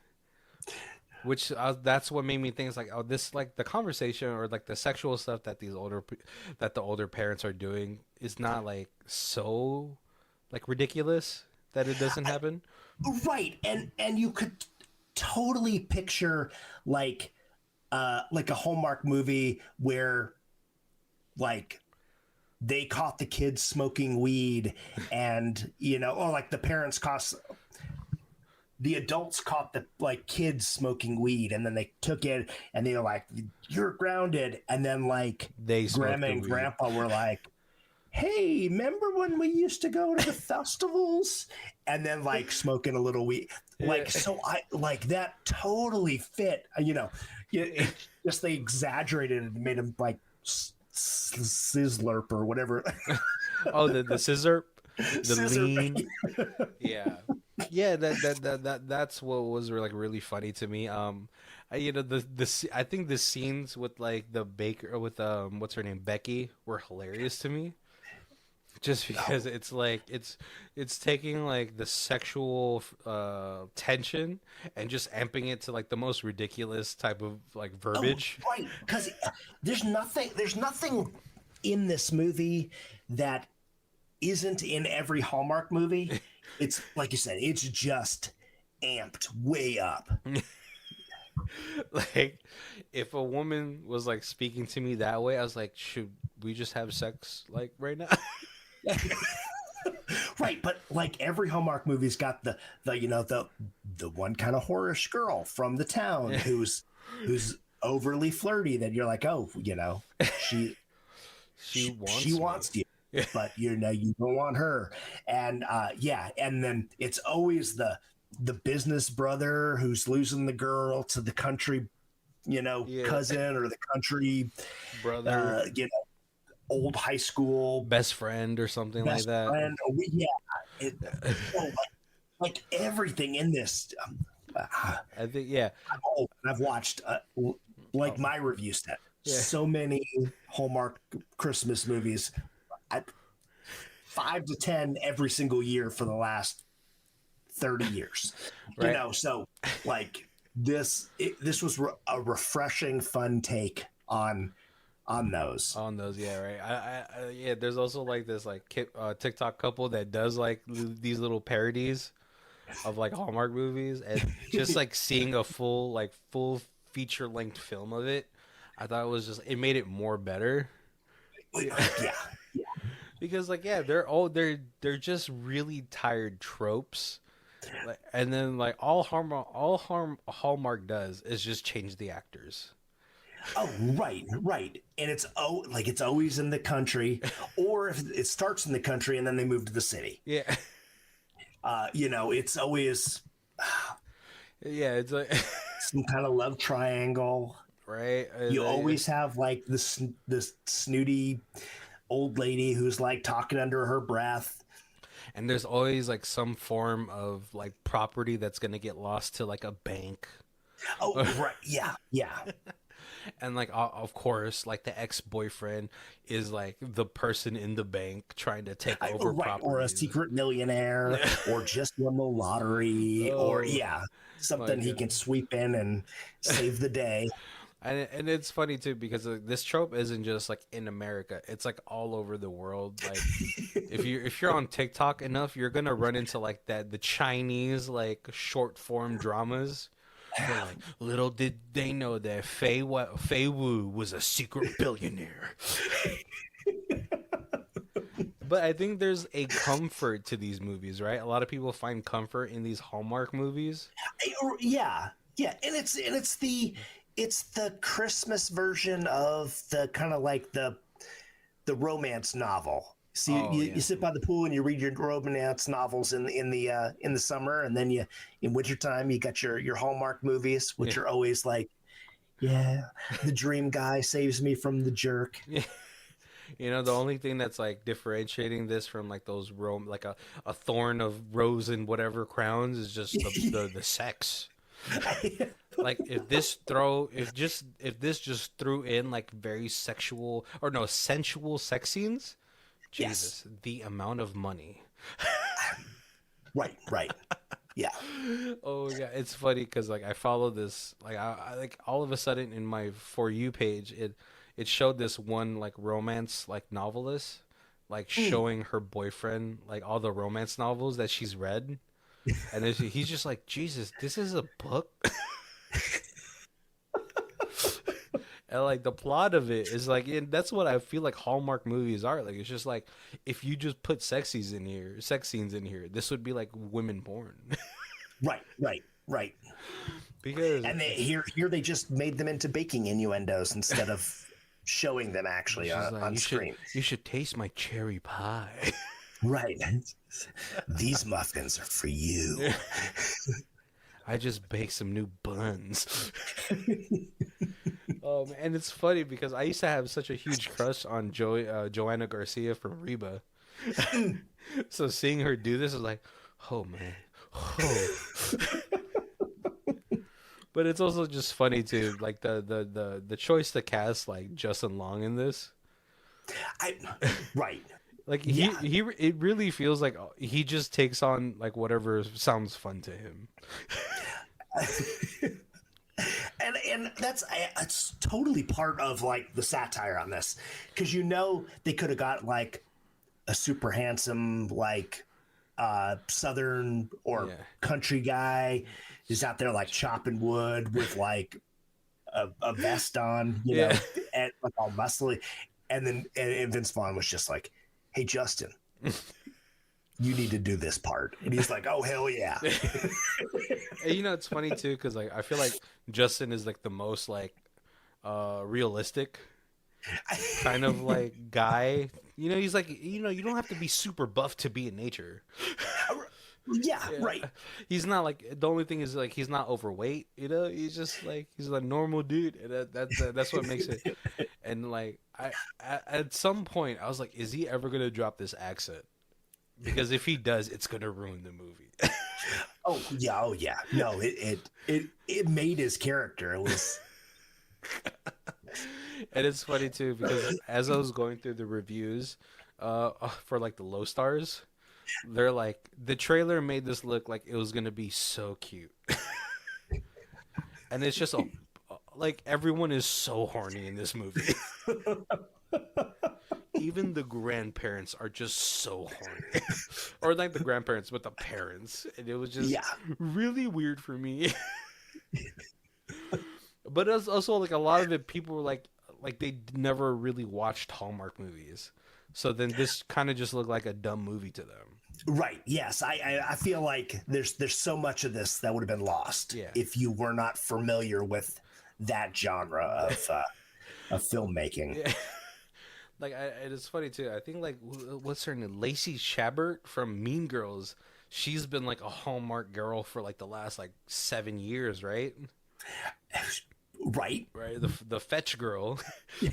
which that's what made me think it's like, oh, this like the conversation or like the sexual stuff that the older parents are doing is not like so like ridiculous that it doesn't happen. Right. And you could totally picture like a Hallmark movie where like they caught the kids smoking weed and or like the adults caught the like kids smoking weed, and then they took it and they were like, you're grounded, and then like grandma and grandpa were like, hey, remember when we used to go to the festivals? And then like smoking a little weed. Like, so I like that totally fit, just they exaggerated it and made them like Sizzlerp or whatever. Oh, the scissor, the Scissor. lean. Yeah, yeah. That's what was like really funny to me. I think the scenes with like the baker with what's her name, Becky, were hilarious to me. Just because it's like it's taking like the sexual tension and just amping it to like the most ridiculous type of like Oh, verbiage. right. Because there's nothing in this movie that isn't in every Hallmark movie. It's like you said, it's just amped way up. Like, if a woman was like speaking to me that way, I was like, should we just have sex like right now? Right, but like every Hallmark movie's got the one kind of whorish girl from the town who's overly flirty that you're like, oh, she She she wants wants you, me. but you don't want her. And and then it's always the business brother who's losing the girl to the country, Yeah. cousin, or the country Brother, old high school best friend or something like best that. friend. Yeah, it, oh, like everything in this. I think, yeah. I'm old and I've watched my review set. Yeah. So many Hallmark Christmas movies, 5 to 10 every single year for the last 30 years. Right. So like this was a refreshing, fun take on those. On those, yeah, right. Yeah. There's also like this like TikTok couple that does like these little parodies of like Hallmark movies, and just like seeing a full feature length film of it, I thought it made it more better. Yeah. Because like, yeah, they're just really tired tropes. Like, and then like all Hallmark does is just change the actors. Oh, right. And it's always in the country, or if it starts in the country and then they move to the city. Yeah. It's always Yeah, it's like some kind of love triangle. right. You always have like this snooty old lady who's like talking under her breath. And there's always like some form of like property that's gonna get lost to like a bank. Oh, right. Yeah. And like, of course, like the ex-boyfriend is like the person in the bank trying to take over property, or a secret millionaire, or just won the lottery, or something he can sweep in and save the day. And it's funny too, because this trope isn't just like in America; it's like all over the world. Like if you're on TikTok enough, you're gonna run into like the Chinese like short form dramas. Like, little did they know that Fei Wu was a secret billionaire. But I think there's a comfort to these movies, right? A lot of people find comfort in these Hallmark movies. Yeah, and it's the Christmas version of the kind of like the romance novel. So you sit by the pool and you read your romance novels in the summer, and then in wintertime you got your Hallmark movies, which are always like, the dream guy saves me from the jerk. Yeah. The only thing that's like differentiating this from like those like a thorn of rose and whatever crowns is just the sex. Like if this just threw in like very sexual or no sensual sex scenes. Jesus, the amount of money. Right. Yeah. Oh yeah, it's funny because like I follow this like I like all of a sudden in my For You page it showed this one like romance like novelist like showing her boyfriend like all the romance novels that she's read, and he's just like, Jesus, this is a book. And like the plot of it is like, and that's what I feel like Hallmark movies are like. It's just like if you just put sex scenes in here, this would be like women porn. Right. Because here they just made them into baking innuendos instead of showing them actually on screen. You should taste my cherry pie. Right. These muffins are for you. I just baked some new buns. And it's funny because I used to have such a huge crush on Joanna Garcia from Reba. So seeing her do this is like, oh man, oh. But it's also just funny too, like the choice to cast like Justin Long in this. Right. Like Yeah. it really feels like he just takes on like whatever sounds fun to him. And that's totally part of like the satire on this, because they could have got like a super handsome like southern or country guy who's out there like chopping wood with like a vest on, you know, and like all muscly, and then and Vince Vaughn was just like, "Hey Justin, you need to do this part," and he's like, "Oh hell yeah!" And, you know, it's funny too because like I feel like Justin is like the most like realistic kind of like guy. You know, he's like, you know, you don't have to be super buff to be in nature. Yeah, right. He's not like, the only thing is like he's not overweight. You know, he's just like he's a normal dude, and that's what makes it. And like at some point I was like, is he ever gonna drop this accent? Because if he does, it's gonna ruin the movie. Oh yeah. No, it made his character. It was. And it's funny too because as I was going through the reviews for like the low stars, they're like, the trailer made this look like it was gonna be so cute. And it's just like everyone is so horny in this movie. Even the grandparents are just so horny. Or like the grandparents, but the parents. And it was just really weird for me. But it's also like a lot of it, people were like they never really watched Hallmark movies. So then this kind of just looked like a dumb movie to them. Right. Yes. I feel like there's so much of this that would have been lost if you were not familiar with that genre of filmmaking. Yeah. Like, it's funny too. I think like, what's her name? Lacey Chabert from Mean Girls. She's been like a Hallmark girl for like the last like 7 years, right? Right. The fetch girl.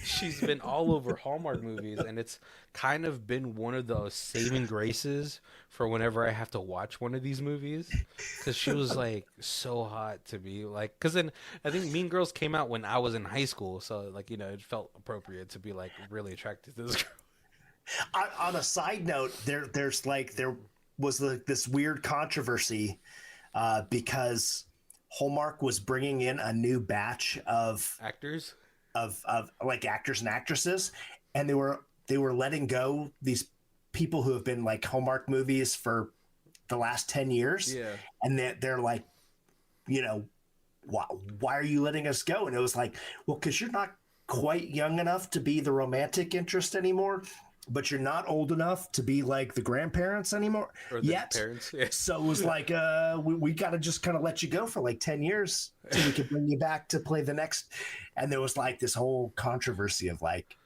She's been all over Hallmark movies, and it's kind of been one of those saving graces for whenever I have to watch one of these movies, because she was like so hot to be like. Because then I think Mean Girls came out when I was in high school, so like, you know, it felt appropriate to be like really attracted to this girl. On a side note, there was this weird controversy because Hallmark was bringing in a new batch of actors, of like actors and actresses, and they were letting go these people who have been like Hallmark movies for the last 10 years. Yeah. And they're like, you know, why are you letting us go? And it was like, well, because you're not quite young enough to be the romantic interest anymore, but you're not old enough to be like the grandparents anymore yet. Parents, yeah. So it was like, we got to just kind of let you go for like 10 years till we can bring you back to play the next. And there was like this whole controversy of like,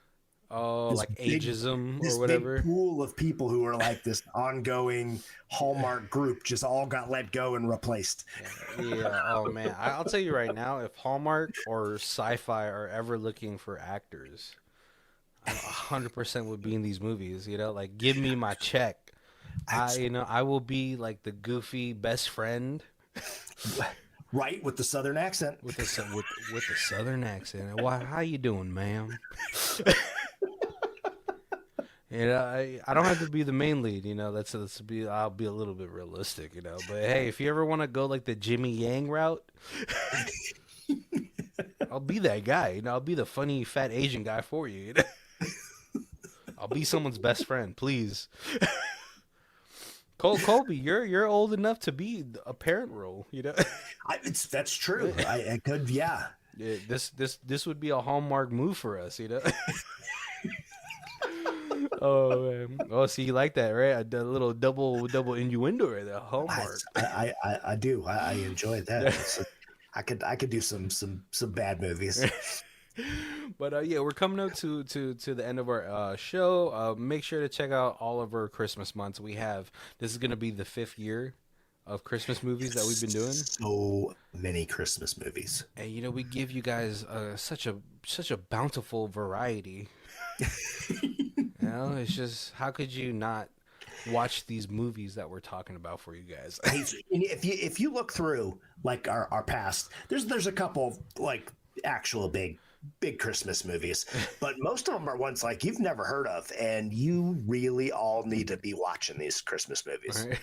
like ageism this or whatever. Big pool of people who are like this ongoing Hallmark group just all got let go and replaced. Yeah. Oh man, I'll tell you right now, if Hallmark or Sci-Fi are ever looking for actors, I 100% would be in these movies. You know, like, give me my check. I will be like the goofy best friend. Right, with the southern accent. With the southern accent. Why? How you doing, ma'am? You know, I don't have to be the main lead. You know, I'll be a little bit realistic. You know, but hey, if you ever want to go like the Jimmy Yang route, I'll be that guy. You know, I'll be the funny fat Asian guy for you. You know? I'll be someone's best friend, please. Colby, you're old enough to be a parent role, you know. That's true. I could, yeah. This would be a Hallmark move for us, you know. Oh man. Oh, see, you like that, right? A little double innuendo right there. Hallmark. I do. I enjoy that. I could do some bad movies. But yeah, we're coming up to the end of our show. Make sure to check out all of our Christmas months. This is going to be the 5th year of Christmas movies that we've been doing. So many Christmas movies. And you know, we give you guys such a bountiful variety. You know, it's just, how could you not watch these movies that we're talking about for you guys? If you look through like our past, there's a couple like actual big Christmas movies, but most of them are ones like you've never heard of, and you really all need to be watching these Christmas movies. Right.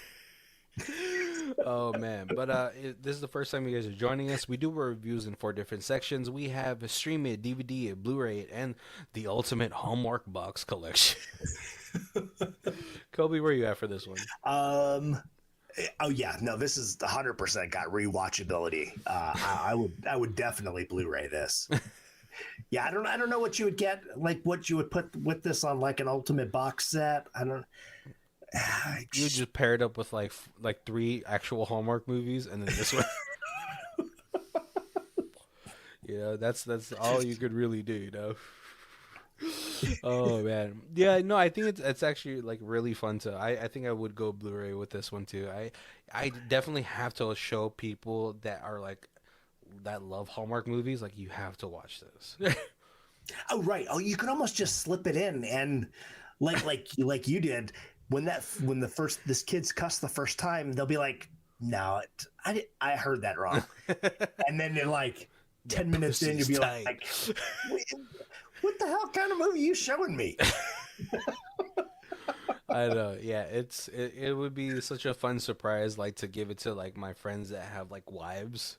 Oh man, but this is the first time you guys are joining us. We do reviews in 4 different sections. We have a stream it, DVD it, Blu-ray it, and the ultimate Hallmark box collection. Kobe, where are you at for this one? Oh yeah, no, this is 100% got rewatchability. I would definitely Blu-ray this. Yeah, I don't know what you would get, like what you would put with this on like an ultimate box set. I don't. You would just pair it up with like 3 actual Hallmark movies, and then this one. Yeah, that's all you could really do, you know. Oh man, yeah, no, I think it's actually like really fun to. I think I would go Blu-ray with this one too. I definitely have to show people that are like that love Hallmark movies, like you have to watch this. Oh right. Oh, you could almost just slip it in and like you did when this kid's cuss the first time, they'll be like, "No, I heard that wrong," and then they're like 10 minutes in, you'll be like, "What the hell kind of movie are you showing me?" I know, yeah. It would be such a fun surprise, like to give it to like my friends that have like wives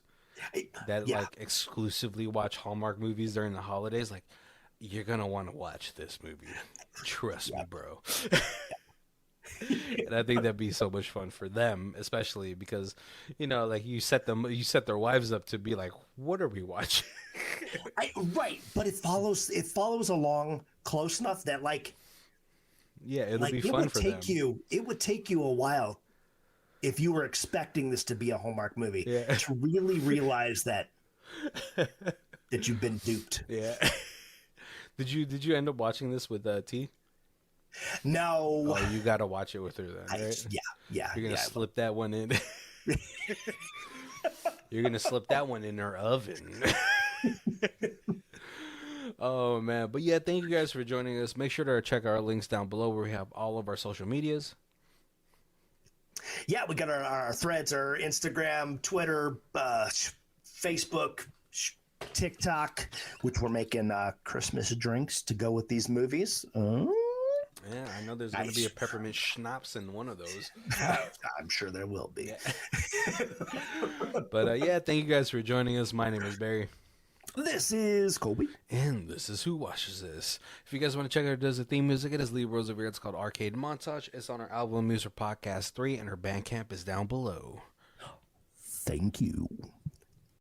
that like exclusively watch Hallmark movies during the holidays. Like, you're gonna want to watch this movie. Trust me, bro. And I think that'd be so much fun for them, especially because, you know, like you set their wives up to be like, what are we watching? Right, but it follows along close enough that like, yeah, it'll be fun for them. It would take you a while if you were expecting this to be a Hallmark movie to really realize that you've been duped. Yeah. Did you end up watching this with T? No. Oh, you got to watch it with her then, right? Yeah. You're going to slip that one in. You're going to slip that one in her oven. Oh, man. But yeah, thank you guys for joining us. Make sure to check our links down below where we have all of our social medias. Yeah, we got our threads, our Instagram, Twitter, Facebook, TikTok, which we're making Christmas drinks to go with these movies. Yeah, I know there's going to be a peppermint schnapps in one of those. I'm sure there will be. Yeah. But yeah, thank you guys for joining us. My name is Barry. This is Colby. And this is Who Watches This. If you guys want to check out the theme music, it is Lee Rosevere. It's called Arcade Montage. It's on our album Music Podcast 3, and her Bandcamp is down below. Thank you.